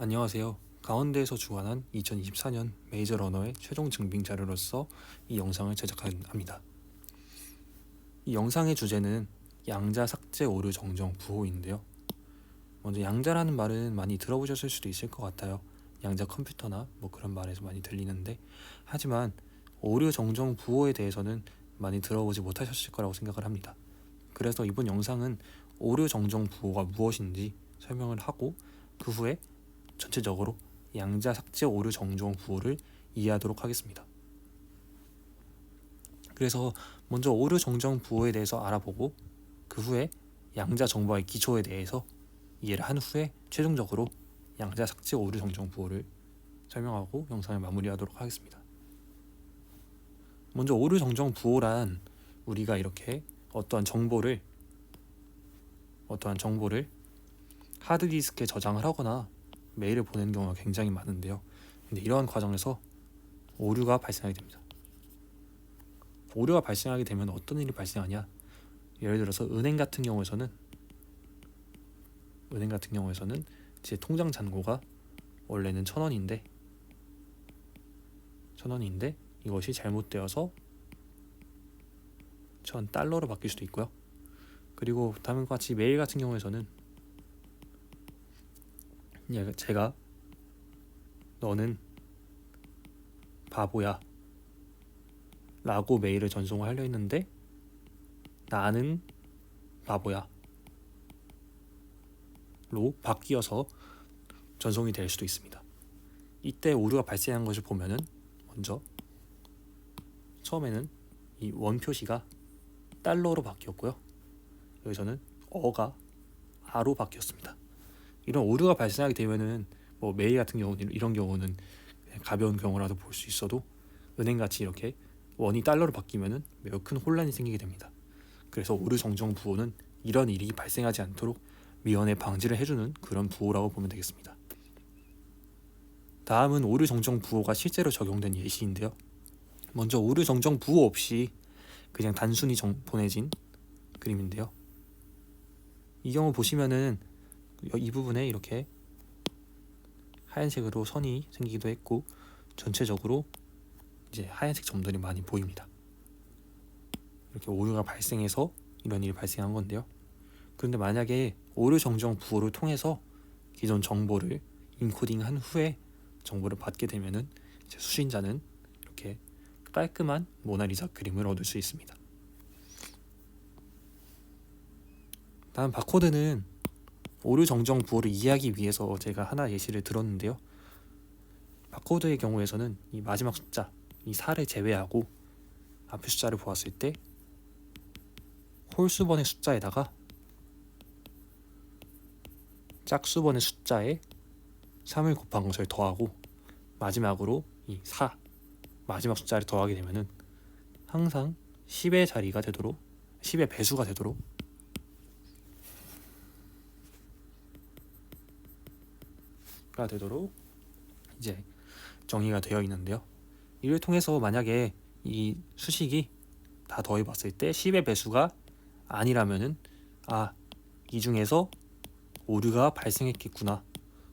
안녕하세요. 가운데에서 주관한 2024년 메이저 러너의 최종 증빙 자료로서 이 영상을 제작합니다. 이 영상의 주제는 양자 삭제 오류 정정 부호인데요. 먼저 양자라는 말은 많이 들어보셨을 수도 있을 것 같아요. 양자 컴퓨터나 뭐 그런 말에서 많이 들리는데, 하지만 오류 정정 부호에 대해서는 많이 들어보지 못하셨을 거라고 생각을 합니다. 그래서 이번 영상은 오류 정정 부호가 무엇인지 설명을 하고, 그 후에 전체적으로 양자 삭제 오류 정정 부호를 이해하도록 하겠습니다. 그래서 먼저 오류 정정 부호에 대해서 알아보고, 그 후에 양자 정보의 기초에 대해서 이해를 한 후에 최종적으로 양자 삭제 오류 정정 부호를 설명하고 영상을 마무리하도록 하겠습니다. 먼저 오류 정정 부호란, 우리가 이렇게 어떠한 정보를 하드디스크에 저장을 하거나 메일을 보내는 경우가 굉장히 많은데요. 근데 이러한 과정에서 오류가 발생하게 됩니다. 오류가 발생하게 되면 어떤 일이 발생하냐? 예를 들어서 은행 같은 경우에서는 제 통장 잔고가 원래는 1,000원인데 이것이 잘못되어서 1,000달러로 바뀔 수도 있고요. 그리고 다음과 같이 메일 같은 경우에서는 제가 너는 바보야 라고 메일을 전송을 하려 했는데 나는 바보야 로 바뀌어서 전송이 될 수도 있습니다. 이때 오류가 발생한 것을 보면은, 먼저 처음에는 이 원 표시가 달러로 바뀌었고요. 여기서는 어가 아로 바뀌었습니다. 이런 오류가 발생하게 되면은 뭐 메일 같은 경우는, 이런 경우는 그냥 가벼운 경우라도 볼 수 있어도, 은행같이 이렇게 원이 달러로 바뀌면은 매우 큰 혼란이 생기게 됩니다. 그래서 오류 정정 부호는 이런 일이 발생하지 않도록 미연에 방지를 해주는 그런 부호라고 보면 되겠습니다. 다음은 오류 정정 부호가 실제로 적용된 예시인데요. 먼저 오류 정정 부호 없이 그냥 단순히 보내진 그림인데요. 이 경우 보시면은 이 부분에 이렇게 하얀색으로 선이 생기기도 했고, 전체적으로 이제 하얀색 점들이 많이 보입니다. 이렇게 오류가 발생해서 이런 일이 발생한 건데요. 그런데 만약에 오류 정정 부호를 통해서 기존 정보를 인코딩한 후에 정보를 받게 되면은 이제 수신자는 이렇게 깔끔한 모나리자 그림을 얻을 수 있습니다. 다음 바코드는 오류 정정 부호를 이해하기 위해서 제가 하나 예시를 들었는데요. 바코드의 경우에서는 이 마지막 숫자, 이 4를 제외하고 앞의 숫자를 보았을 때 홀수번의 숫자에다가 짝수번의 숫자에 3을 곱한 것을 더하고 마지막으로 이 4, 마지막 숫자를 더하게 되면은 항상 10의 자리가 되도록, 10의 배수가 되도록 이제 정의가 되어 있는데요. 이를 통해서 만약에 이 수식이 다 더해봤을 때 10의 배수가 아니라면은, 이 중에서 오류가 발생했겠구나,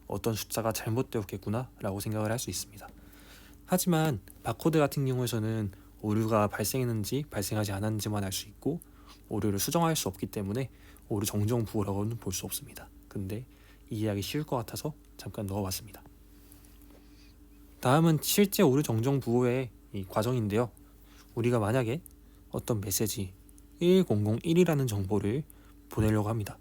어떤 숫자가 잘못되었겠구나 라고 생각을 할 수 있습니다. 하지만 바코드 같은 경우에서는 오류가 발생했는지 발생하지 않았는지만 알 수 있고, 오류를 수정할 수 없기 때문에 오류 정정 부호라고는 볼 수 없습니다. 근데 이해하기 쉬울 것 같아서 잠깐 넣어봤습니다. 다음은 실제 오류 정정 부호의 이 과정인데요. 우리가 만약에 어떤 메시지 1001이라는 정보를 보내려고 합니다.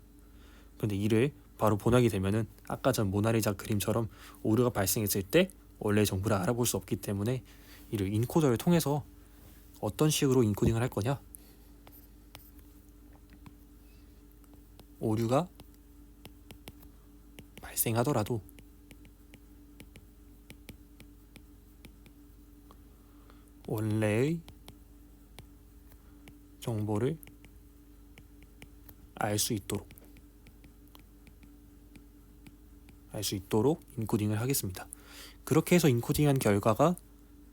근데 이를 바로 보내게 되면은 아까 전 모나리자 그림처럼 오류가 발생했을 때 원래 정보를 알아볼 수 없기 때문에 이를 인코더를 통해서 어떤 식으로 인코딩을 할 거냐? 오류가 발생하더라도 원래의 정보를 알 수 있도록 인코딩을 하겠습니다. 그렇게 해서 인코딩한 결과가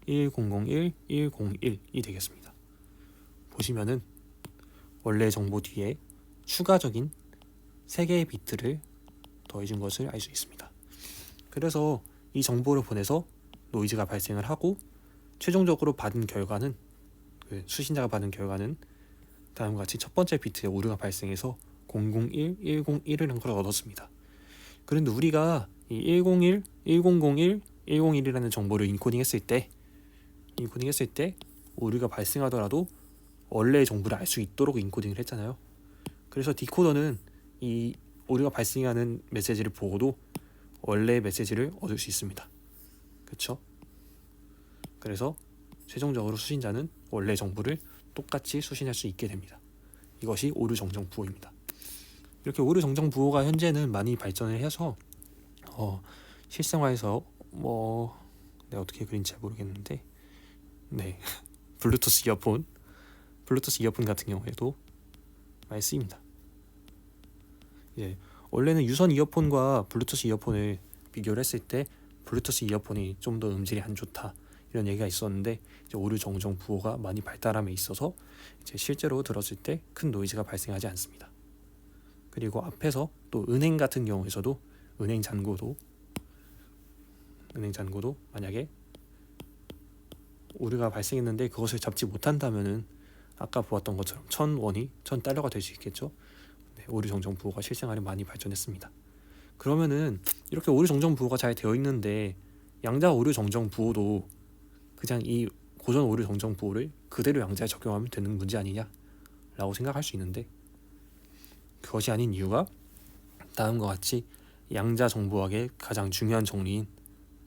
1001, 101이 되겠습니다. 보시면은 원래 정보 뒤에 추가적인 3개의 비트를 더해준 것을 알 수 있습니다. 그래서 이 정보를 보내서 노이즈가 발생을 하고 최종적으로 받은 결과는 수신자가 받은 결과는 다음과 같이 첫 번째 비트에 오류가 발생해서 001, 101이라는 걸 얻었습니다. 그런데 우리가 이 101, 1001, 101이라는 정보를 인코딩했을 때 오류가 발생하더라도 원래의 정보를 알 수 있도록 인코딩을 했잖아요. 그래서 디코더는 이 오류가 발생하는 메시지를 보고도 원래의 메시지를 얻을 수 있습니다. 그렇죠? 그래서 최종적으로 수신자는 원래의 정보를 똑같이 수신할 수 있게 됩니다. 이것이 오류 정정 부호입니다. 이렇게 오류 정정 부호가 현재는 많이 발전을 해서 실생활에서 내가 어떻게 그린지 잘 모르겠는데 블루투스 이어폰 같은 경우에도 많이 쓰입니다. 원래는 유선 이어폰과 블루투스 이어폰을 비교를 했을 때 블루투스 이어폰이 좀 더 음질이 안 좋다 이런 얘기가 있었는데 이제 오류 정정 부호가 많이 발달함에 있어서 이제 실제로 들었을 때 큰 노이즈가 발생하지 않습니다. 그리고 앞에서 또 은행 같은 경우에서도 은행 잔고도 만약에 오류가 발생했는데 그것을 잡지 못한다면은 아까 보았던 것처럼 1,000원이 1,000달러가 될 수 있겠죠. 오류 정정 부호가 실생활에 많이 발전했습니다. 그러면은 이렇게 오류 정정 부호가 잘 되어 있는데 양자 오류 정정 부호도 그냥 이 고전 오류 정정 부호를 그대로 양자에 적용하면 되는 문제 아니냐 라고 생각할 수 있는데 그것이 아닌 이유가 다음과 같이 양자 정보학의 가장 중요한 정리인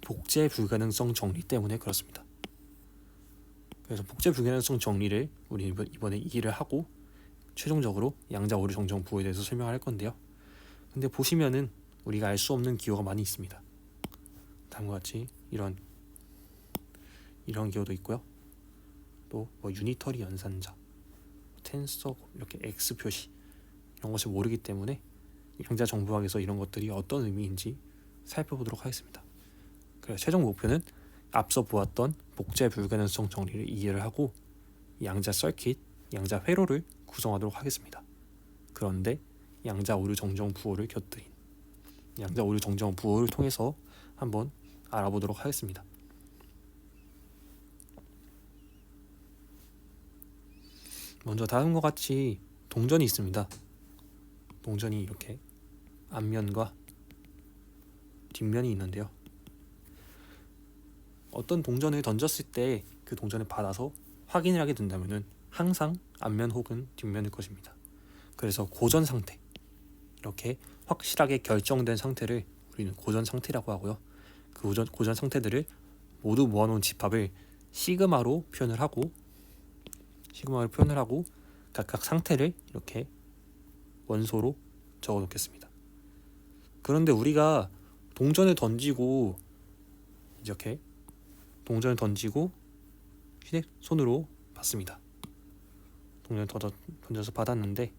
복제 불가능성 정리 때문에 그렇습니다. 그래서 복제 불가능성 정리를 우리 이번에 이해를 하고 최종적으로 양자 오류 정정 부호에 대해서 설명할 건데요. 근데 보시면은 우리가 알 수 없는 기호가 많이 있습니다. 다음과 같이 이런 기호도 있고요. 또 유니터리 연산자, 텐서 이렇게 X 표시 이런 것을 모르기 때문에 양자 정보학에서 이런 것들이 어떤 의미인지 살펴보도록 하겠습니다. 그래서 최종 목표는 앞서 보았던 복제 불가능성 정리를 이해를 하고 양자 서킷, 양자 회로를 구성하도록 하겠습니다. 그런데 양자 오류 정정 부호를 곁들인 양자 오류 정정 부호를 통해서 한번 알아보도록 하겠습니다. 먼저 다음과 같이 동전이 있습니다. 동전이 이렇게 앞면과 뒷면이 있는데요. 어떤 동전을 던졌을 때 그 동전을 받아서 확인을 하게 된다면 항상 앞면 혹은 뒷면일 것입니다. 그래서 고전 상태, 이렇게 확실하게 결정된 상태를 우리는 고전 상태라고 하고요. 그 고전 상태들을 모두 모아놓은 집합을 시그마로 표현을 하고 각각 상태를 이렇게 원소로 적어 놓겠습니다. 그런데 우리가 동전을 던지고 휴대손으로 받습니다. 동전을 던져서 받았는데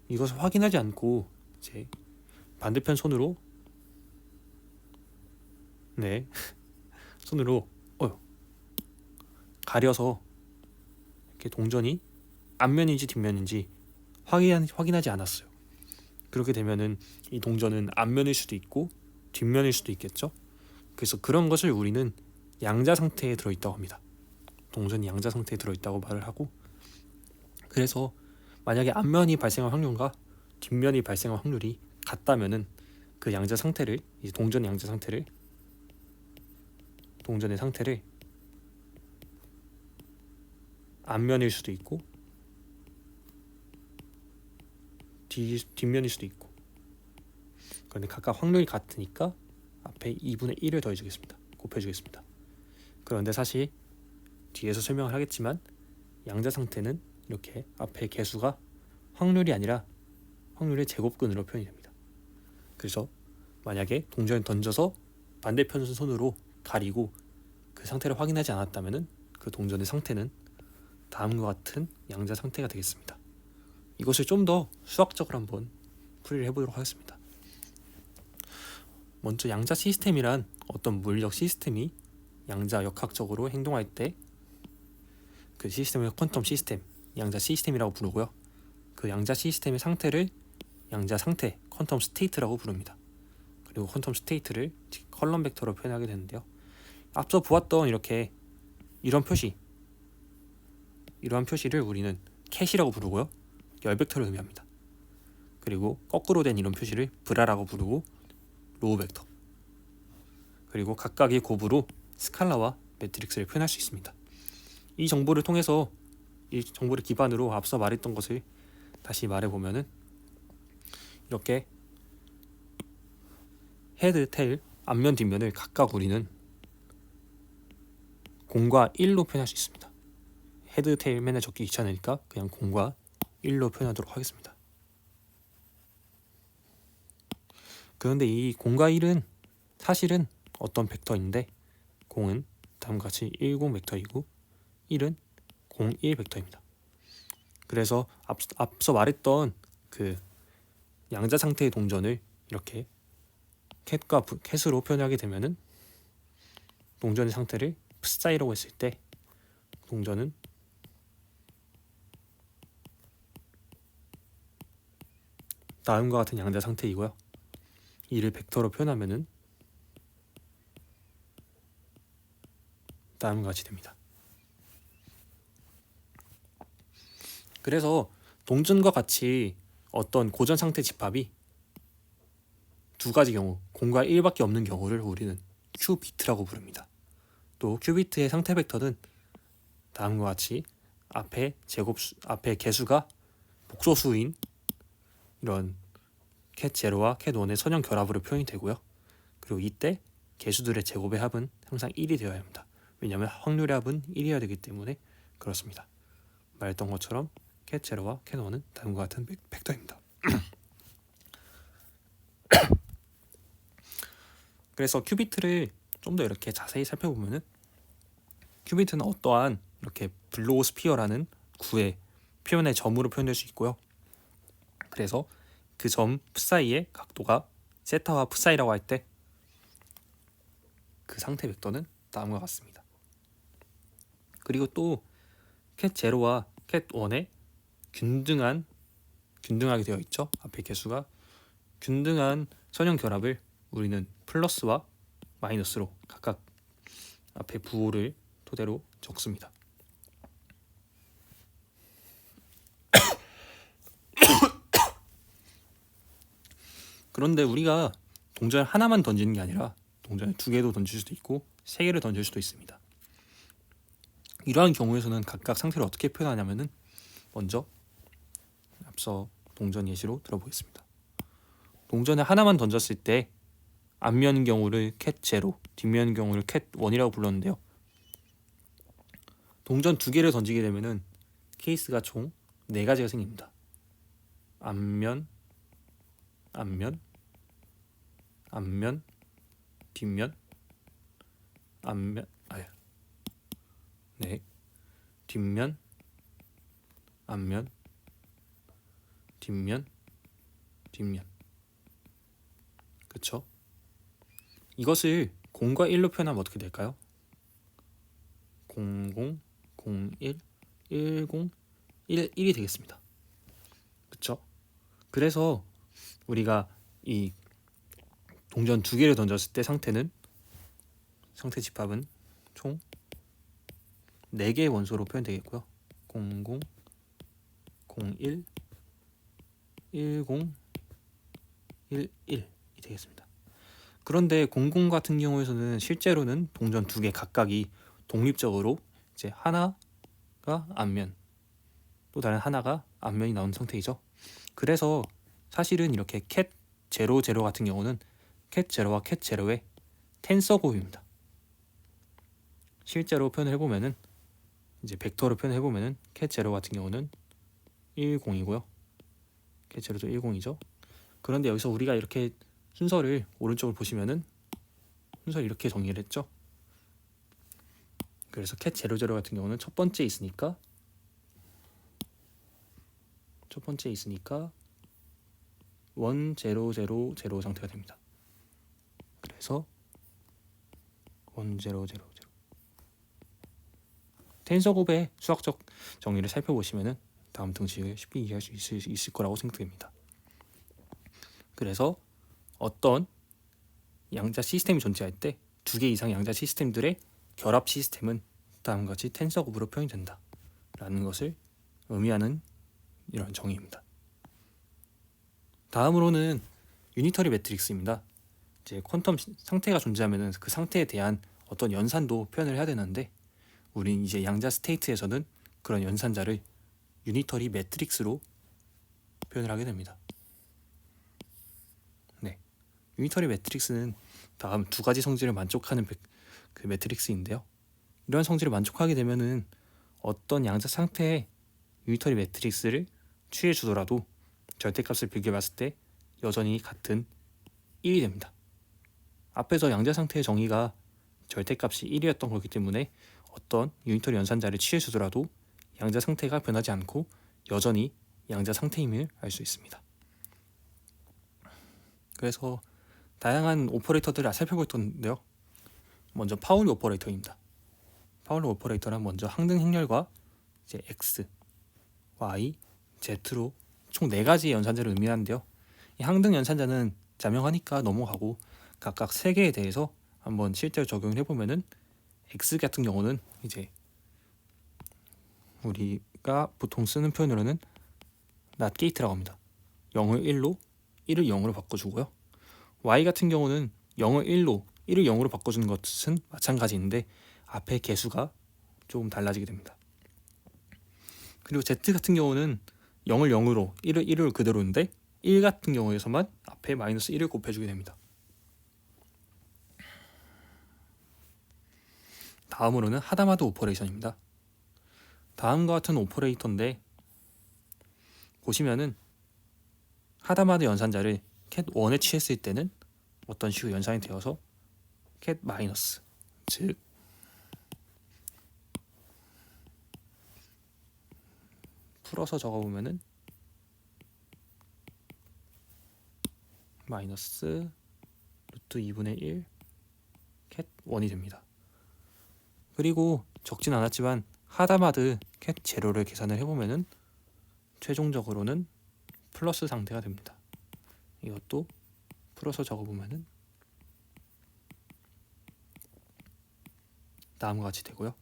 이것을 확인하지 않고 이제 반대편 손으로 손으로 가려서 이렇게 동전이 앞면인지 뒷면인지 확인하지 않았어요. 그렇게 되면은 이 동전은 앞면일 수도 있고 뒷면일 수도 있겠죠. 그래서 그런 것을 우리는 양자 상태에 들어있다고 합니다. 동전이 양자 상태에 들어있다고 말을 하고, 그래서 만약에 앞면이 발생할 확률과 뒷면이 발생할 확률이 같다면은 그 양자 상태를, 이제 동전의 양자 상태를, 동전의 상태를 앞면일 수도 있고 뒷면일 수도 있고, 그런데 각각 확률이 같으니까 앞에 2분의 1을 더해주겠습니다. 곱해주겠습니다. 그런데 사실 뒤에서 설명을 하겠지만 양자 상태는 이렇게 앞에 개수가 확률이 아니라 확률의 제곱근으로 표현이 됩니다. 그래서 만약에 동전을 던져서 반대편 손으로 가리고 그 상태를 확인하지 않았다면 그 동전의 상태는 다음과 같은 양자 상태가 되겠습니다. 이것을 좀 더 수학적으로 한번 풀이를 해보도록 하겠습니다. 먼저 양자 시스템이란 어떤 물리적 시스템이 양자 역학적으로 행동할 때 그 시스템을 퀀텀 시스템, 양자 시스템이라고 부르고요. 그 양자 시스템의 상태를 양자 상태, 퀀텀 스테이트라고 부릅니다. 그리고 퀀텀 스테이트를 컬럼 벡터로 표현하게 되는데요. 앞서 보았던 이렇게 이런 표시, 이러한 표시를 우리는 캣이라고 부르고요. 열 벡터를 의미합니다. 그리고 거꾸로 된 이런 표시를 브라라고 부르고 로우 벡터. 그리고 각각의 곱으로 스칼라와 매트릭스를 표현할 수 있습니다. 이 정보를 통해서 이 정보를 기반으로 앞서 말했던 것을 다시 말해보면은 이렇게 헤드, 테일, 앞면, 뒷면을 각각 우리는 공과 1로 표현할 수 있습니다. 헤드, 테일 맨날 적기 귀찮으니까 그냥 공과 1로 표현하도록 하겠습니다. 그런데 이 공과 1은 사실은 어떤 벡터인데 공은 다음과 같이 10 벡터이고 1은 01 벡터입니다. 그래서 앞서 말했던 그 양자 상태의 동전을 이렇게 캣으로 표현하게 되면은 동전의 상태를 psi라고 했을 때 동전은 다음과 같은 양자 상태이고요. 이를 벡터로 표현하면은 다음과 같이 됩니다. 그래서 동전과 같이 어떤 고전 상태 집합이 두 가지 경우, 공과 1밖에 없는 경우를 우리는 큐비트라고 부릅니다. 또 큐비트의 상태 벡터는 다음과 같이 앞에 개수가 복소수인 이런 캣 제로와 캣 원의 선형 결합으로 표현이 되고요. 그리고 이때 개수들의 제곱의 합은 항상 1이 되어야 합니다. 왜냐하면 확률의 합은 1이어야 되기 때문에 그렇습니다. 말했던 것처럼 캣 제로와 캣 원은 다음과 같은 벡터입니다. 그래서 큐비트를 좀 더 이렇게 자세히 살펴보면은 큐비트는 어떠한 이렇게 블로우 스피어라는 구의 표현의 점으로 표현될 수 있고요. 그래서 그 점 사이의 각도가 세타와 psi라고 할 때 그 상태 벡터는 다음과 같습니다. 그리고 또 캣 제로와 캣 원의 균등하게 되어 있죠. 앞에 개수가 균등한 선형 결합을 우리는 플러스와 마이너스로 각각 앞에 부호를 토대로 적습니다. 그런데 우리가 동전 하나만 던지는 게 아니라 동전을 2개도 던질 수도 있고 3개를 던질 수도 있습니다. 이러한 경우에서는 각각 상태를 어떻게 표현하냐면은 먼저 앞서 동전 예시로 들어보겠습니다. 동전을 하나만 던졌을 때 앞면 경우를 캣 제로, 뒷면 경우를 캣 원이라고 불렀는데요. 동전 2개를 던지게 되면은 케이스가 총 4가지가 생깁니다. 앞면, 뒷면, 뒷면, 앞면, 뒷면. 그쵸? 이것을 0과 1로 표현하면 어떻게 될까요? 00, 01, 10, 1이 되겠습니다. 그쵸? 그래서 우리가 이 동전 2개를 던졌을 때 상태 집합은 총 4개의 원소로 표현되겠고요. 00, 01, 10, 11이 되겠습니다. 그런데 00 같은 경우에서는 실제로는 동전 2개 각각이 독립적으로 이제 하나가 앞면, 또 다른 하나가 앞면이 나온 상태이죠. 그래서 사실은 이렇게 캣 제로 제로 같은 경우는 캣 제로와 캣 제로의 텐서 곱입니다. 실제로 표현을 해보면은 이제 벡터로 표현해보면은 캣 제로 같은 경우는 10이고요. 캣 제로도 10이죠. 그런데 여기서 우리가 이렇게 순서를 오른쪽을 보시면은 순서를 이렇게 정리를 했죠. 그래서 캣 제로 제로 같은 경우는 첫 번째 있으니까 1 0 0 0 상태가 됩니다. 그래서 1 0 0 0. 텐서 곱의 수학적 정의를 살펴보시면은 다음 등식을 쉽게 이해할 수 있을 거라고 생각됩니다. 그래서 어떤 양자 시스템이 존재할 때 두 개 이상 양자 시스템들의 결합 시스템은 다음과 같이 텐서 그룹으로 표현된다 라는 것을 의미하는 이런 정의입니다. 다음으로는 유니터리 매트릭스입니다. 이제 퀀텀 상태가 존재하면 그 상태에 대한 어떤 연산도 표현을 해야 되는데, 우린 이제 양자 스테이트에서는 그런 연산자를 유니터리 매트릭스로 표현을 하게 됩니다. 네, 유니터리 매트릭스는 다음 두 가지 성질을 만족하는 그 매트릭스인데요. 이러한 성질을 만족하게 되면은 어떤 양자 상태의 유니터리 매트릭스를 취해 주더라도 절대값을 비교해 봤을 때 여전히 같은 1이 됩니다. 앞에서 양자 상태의 정의가 절대값이 1이었던 거기 때문에 어떤 유니터리 연산자를 취해 주더라도 양자 상태가 변하지 않고 여전히 양자 상태임을 알 수 있습니다. 그래서 다양한 오퍼레이터들을 살펴볼 텐데요. 먼저 파울리 오퍼레이터입니다. 파울리 오퍼레이터는 먼저 항등 행렬과 이제 x, y, z로 총 4가지의 연산자를 의미하는데요. 이 항등 연산자는 자명하니까 넘어가고 각각 3개에 대해서 한번 실제로 적용을 해보면은 x 같은 경우는 이제 우리가 보통 쓰는 표현으로는 not gate라고 합니다. 0을 1로 1을 0으로 바꿔주고요. y 같은 경우는 0을 1로 1을 0으로 바꿔주는 것은 마찬가지인데 앞에 개수가 조금 달라지게 됩니다. 그리고 z 같은 경우는 0을 0으로 1을 1을 그대로인데 1 같은 경우에서만 앞에 마이너스 1을 곱해주게 됩니다. 다음으로는 하다마드 오퍼레이션입니다. 다음과 같은 오퍼레이터인데 보시면은 하다마드 연산자를 cat 1에 취했을 때는 어떤 식으로 연산이 되어서 cat 마이너스, 즉 풀어서 적어보면은 마이너스 루트 2분의 1 cat 1이 됩니다. 그리고 적진 않았지만 하다마드 cat 제로를 계산을 해보면은 최종적으로는 플러스 상태가 됩니다. 이것도 풀어서 적어보면은 다음과 같이 되고요.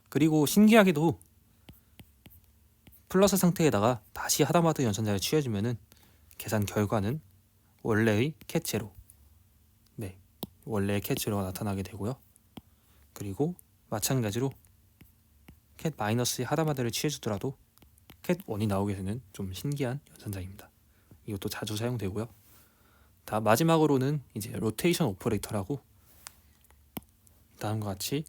그리고 신기하게도 플러스 상태에다가 다시 하다마드 연산자를 취해주면은 계산 결과는 원래의 cat 제로, 네, 원래의 cat 제로가 나타나게 되고요. 그리고 마찬가지로 cat 마이너스의 하다마드를 취해주더라도 cat 1이 나오게 되는 좀 신기한 연산자입니다. 이것도 자주 사용되고요. 다 마지막으로는 이제 로테이션 오퍼레이터라고 다음과 같이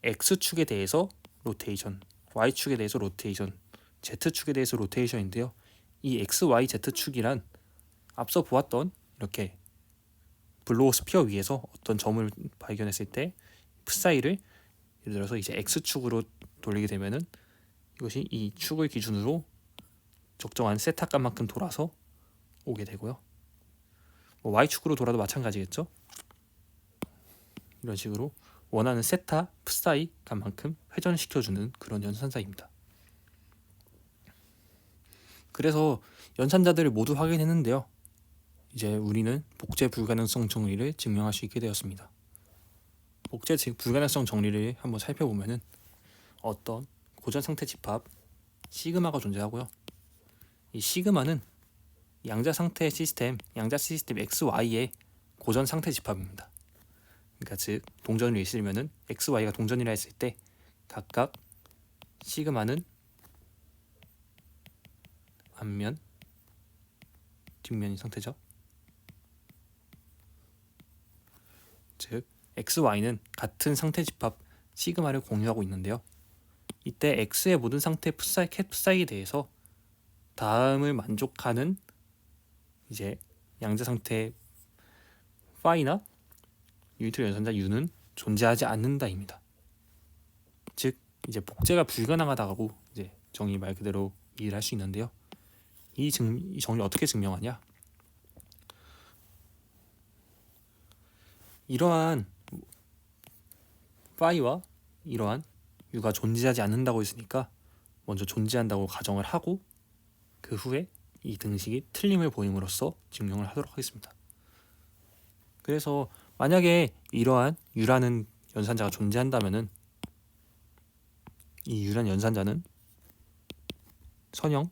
x축에 대해서 로테이션, y축에 대해서 로테이션, z축에 대해서 로테이션인데요. 이 x, y, z축이란 앞서 보았던 이렇게 블로우 스피어 위에서 어떤 점을 발견했을 때 psi를 예를 들어서 이제 x축으로 돌리게 되면은 이것이 이 축을 기준으로 적정한 세타 값만큼 돌아서 오게 되고요. 뭐 y축으로 돌아도 마찬가지겠죠. 이런 식으로 원하는 세타 psi 값만큼 회전시켜주는 그런 연산자입니다. 그래서 연산자들을 모두 확인했는데요. 이제 우리는 복제 불가능성 정리를 증명할 수 있게 되었습니다. 복제 불가능성 정리를 한번 살펴보면은 어떤 고전 상태 집합 시그마가 존재하고요. 이 시그마는 양자 상태 시스템, 양자 시스템 XY의 고전 상태 집합입니다. 그러니까 즉 동전을 있으면은 XY가 동전이라 했을 때 각각 시그마는 앞면, 뒷면인 상태죠. 즉 XY는 같은 상태 집합 시그마를 공유하고 있는데요. 이때 X의 모든 상태 psi, cat psi에 대해서 다음을 만족하는 이제 양자 상태 phi나 유니트리 연산자 U는 존재하지 않는다입니다. 즉 이제 복제가 불가능하다고 이제 정의 말 그대로 이해를 할 수 있는데요. 이 정의를 어떻게 증명하냐? 이러한 phi와 이러한 U가 존재하지 않는다고 했으니까 먼저 존재한다고 가정을 하고 그 후에 이 등식이 틀림을 보임으로써 증명을 하도록 하겠습니다. 그래서 만약에 이러한 U라는 연산자가 존재한다면은 이 U라는 연산자는 선형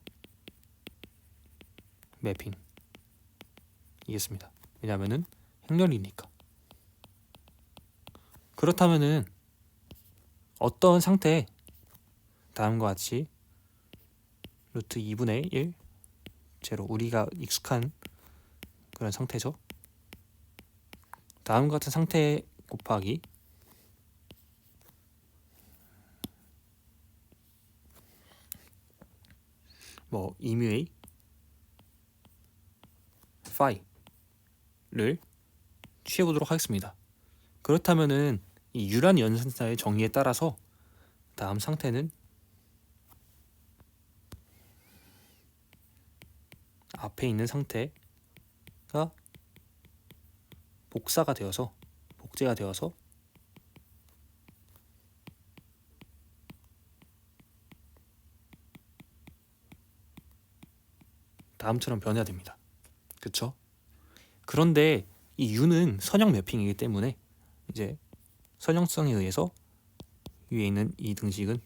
매핑이겠습니다. 왜냐하면은 행렬이니까. 그렇다면은 어떤 상태, 다음과 같이 루트 2분의 1 제로, 우리가 익숙한 그런 상태죠. 다음과 같은 상태 곱하기 이뮤의 파이를 취해보도록 하겠습니다. 그렇다면은 이 U란 연산자의 정의에 따라서 다음 상태는 앞에 있는 상태가 복제가 되어서 다음처럼 변해야 됩니다. 그쵸? 그런데 이 U는 선형 매핑이기 때문에 이제 선형성에 의해서 위에 있는 이 등식은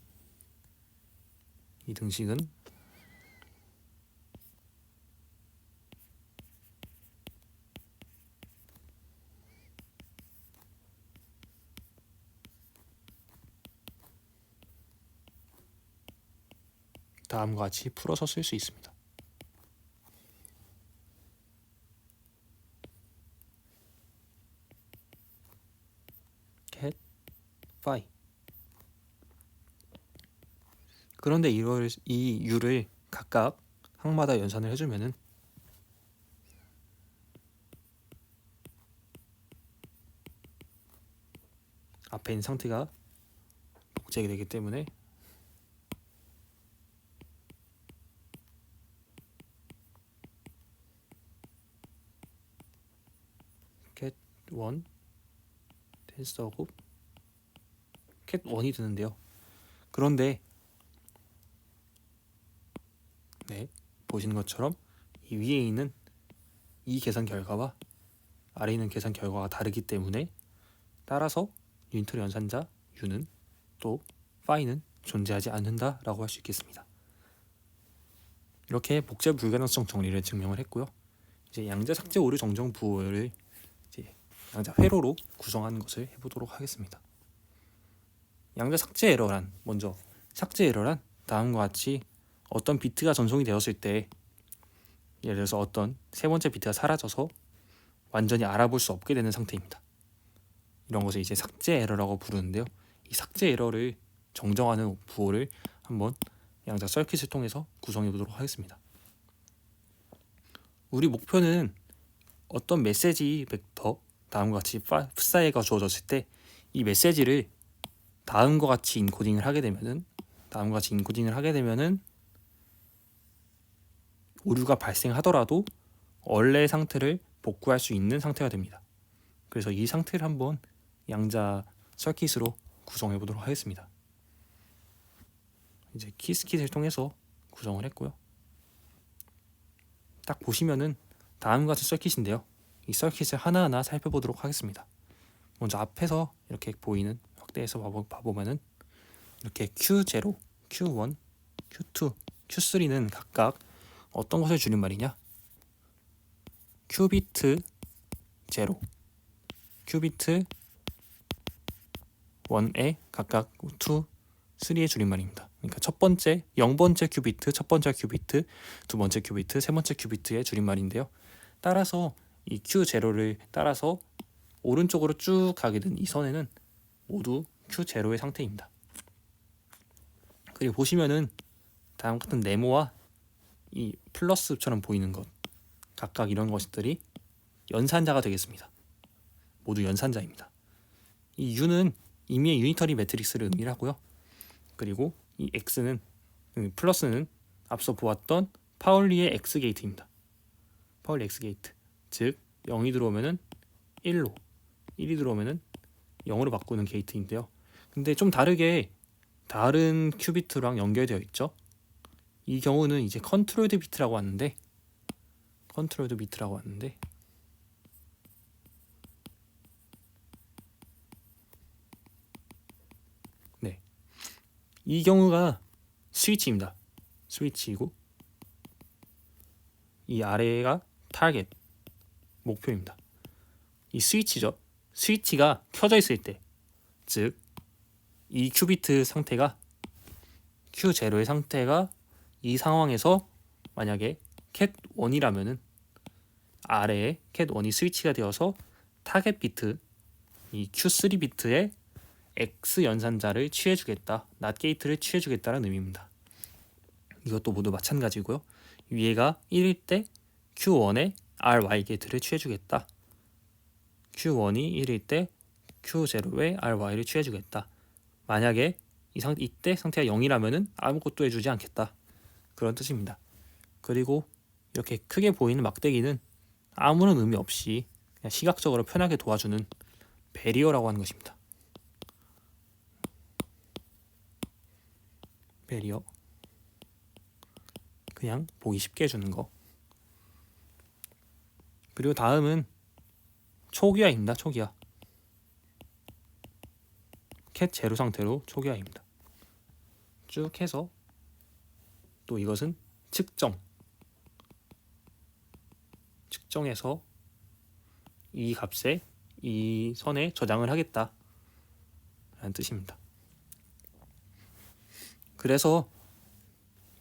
다음과 같이 풀어서 쓸 수 있습니다. cat phi. 그런데 이 U를 각각 항마다 연산을 해주면은 앞에 있는 상태가 복제가 되기 때문에 cat 1 tensor 곱 cat 1이 되는데요. 그런데 보시는 것처럼 이 위에 있는 이 계산 결과와 아래에 있는 계산 결과가 다르기 때문에 따라서 유니터리 연산자 U는 또 파이는 존재하지 않는다라고 할 수 있겠습니다. 이렇게 복제 불가능성 정리를 증명을 했고요. 이제 양자 삭제 오류 정정 부호를 이제 양자 회로로 구성하는 것을 해보도록 하겠습니다. 양자 삭제 에러란 먼저 삭제 에러란 다음과 같이 어떤 비트가 전송이 되었을 때 예를 들어서 어떤 세 번째 비트가 사라져서 완전히 알아볼 수 없게 되는 상태입니다. 이런 것을 이제 삭제 에러라고 부르는데요. 이 삭제 에러를 정정하는 부호를 한번 양자 서킷을 통해서 구성해 보도록 하겠습니다. 우리 목표는 어떤 메시지 벡터 다음과 같이 풋사이가 주어졌을 때 이 메시지를 다음과 같이 인코딩을 하게 되면은 오류가 발생하더라도 원래 상태를 복구할 수 있는 상태가 됩니다. 그래서 이 상태를 한번 양자 서킷으로 구성해 보도록 하겠습니다. 이제 키스킷을 통해서 구성을 했고요. 딱 보시면은 다음과 같은 서킷인데요. 이 서킷을 하나하나 살펴보도록 하겠습니다. 먼저 앞에서 이렇게 보이는 확대해서 봐보면은 이렇게 Q0, Q1, Q2, Q3는 각각 어떤 것을 줄임말이냐? 큐비트 0, 큐비트 1에 각각 2, 3의 줄임말입니다. 그러니까 첫 번째 0번째 큐비트, 첫 번째 큐비트, 두 번째 큐비트, 세 번째 큐비트의 줄임말인데요. 따라서 이 Q0를 따라서 오른쪽으로 쭉 가게 된 이 선에는 모두 Q0의 상태입니다. 그리고 보시면은 다음 같은 네모와 이 플러스처럼 보이는 것 각각 이런 것들이 연산자가 되겠습니다. 모두 연산자입니다. 이 U는 임의의 유니터리 매트릭스를 의미하고요. 그리고 이 X는 플러스는 앞서 보았던 파울리의 X 게이트입니다. 파울리 X 게이트, 즉 0이 들어오면은 1로, 1이 들어오면은 0으로 바꾸는 게이트인데요. 근데 좀 다르게 다른 큐비트랑 연결되어 있죠. 이 경우는 이제 컨트롤드 비트라고 하는데 이 경우가 스위치입니다. 스위치이고 이 아래가 타겟, 목표입니다. 이 스위치죠. 스위치가 켜져 있을 때, 즉 이 큐비트 상태가 Q0의 상태가 이 상황에서 만약에 cat1이라면은 아래에 cat1이 스위치가 되어서 타겟 비트, 이 Q3 비트의 X 연산자를 취해주겠다, 낫 게이트를 취해주겠다는 의미입니다. 이것도 모두 마찬가지고요. 위에가 1일 때 Q1의 RY 게이트를 취해주겠다. Q1이 1일 때 Q0의 RY를 취해주겠다. 만약에 이때 상태가 0이라면은 아무것도 해주지 않겠다. 그런 뜻입니다. 그리고 이렇게 크게 보이는 막대기는 아무런 의미 없이 그냥 시각적으로 편하게 도와주는 배리어라고 하는 것입니다. 배리어, 그냥 보기 쉽게 해주는 거. 그리고 다음은 초기화입니다. 초기화. 캣 제로 상태로 초기화입니다. 쭉 해서 또 이것은 측정해서 이 값에 이 선에 저장을 하겠다 라는 뜻입니다. 그래서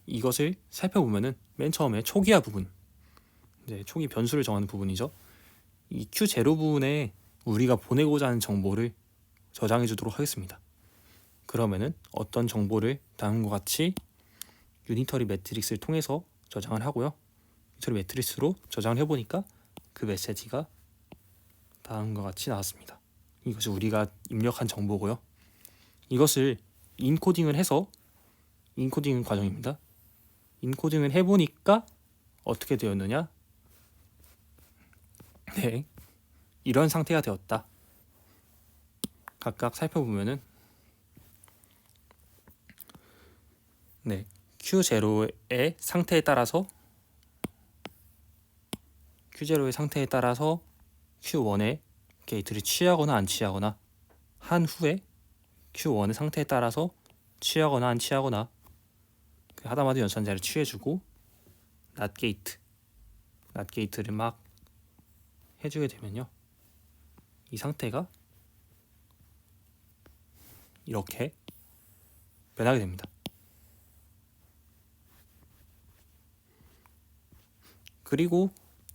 이것을 살펴보면은 맨 처음에 초기화 부분, 이제 초기 변수를 정하는 부분이죠. 이 Q0 부분에 우리가 보내고자 하는 정보를 저장해 주도록 하겠습니다. 그러면은 어떤 정보를 다음과 같이 유니터리 매트릭스를 통해서 저장을 하고요. 유니터리 매트릭스로 저장을 해보니까 그 메시지가 다음과 같이 나왔습니다. 이것이 우리가 입력한 정보고요. 이것을 인코딩을 해서, 인코딩 과정입니다. 인코딩을 해보니까 어떻게 되었느냐? 네, 이런 상태가 되었다. 각각 살펴보면은 네, Q0의 상태에 따라서 Q1의 게이트를 취하거나 안 취하거나 한 후에 Q1의 상태에 따라서 취하거나 안 취하거나 하다마다 연산자를 취해주고 낫 게이트를 막 해주게 되면요, 이 상태가 이렇게 변하게 됩니다. 그리고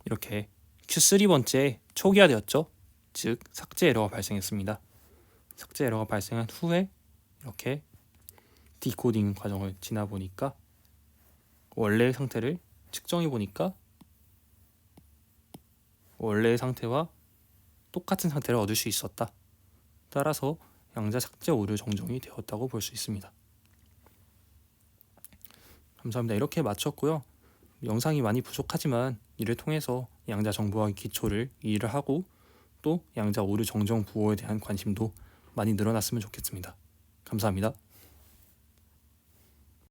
이렇게 Q3번째 초기화되었죠. 즉 삭제 에러가 발생했습니다. 삭제 에러가 발생한 후에 이렇게 디코딩 과정을 지나 보니까 원래의 상태를 측정해 보니까 원래의 상태와 똑같은 상태를 얻을 수 있었다. 따라서 양자 삭제 오류 정정이 되었다고 볼 수 있습니다. 감사합니다. 이렇게 마쳤고요. 영상이 많이 부족하지만 이를 통해서 양자 정보화의 기초를 이해를 하고 또 양자 오류 정정 부호에 대한 관심도 많이 늘어났으면 좋겠습니다. 감사합니다.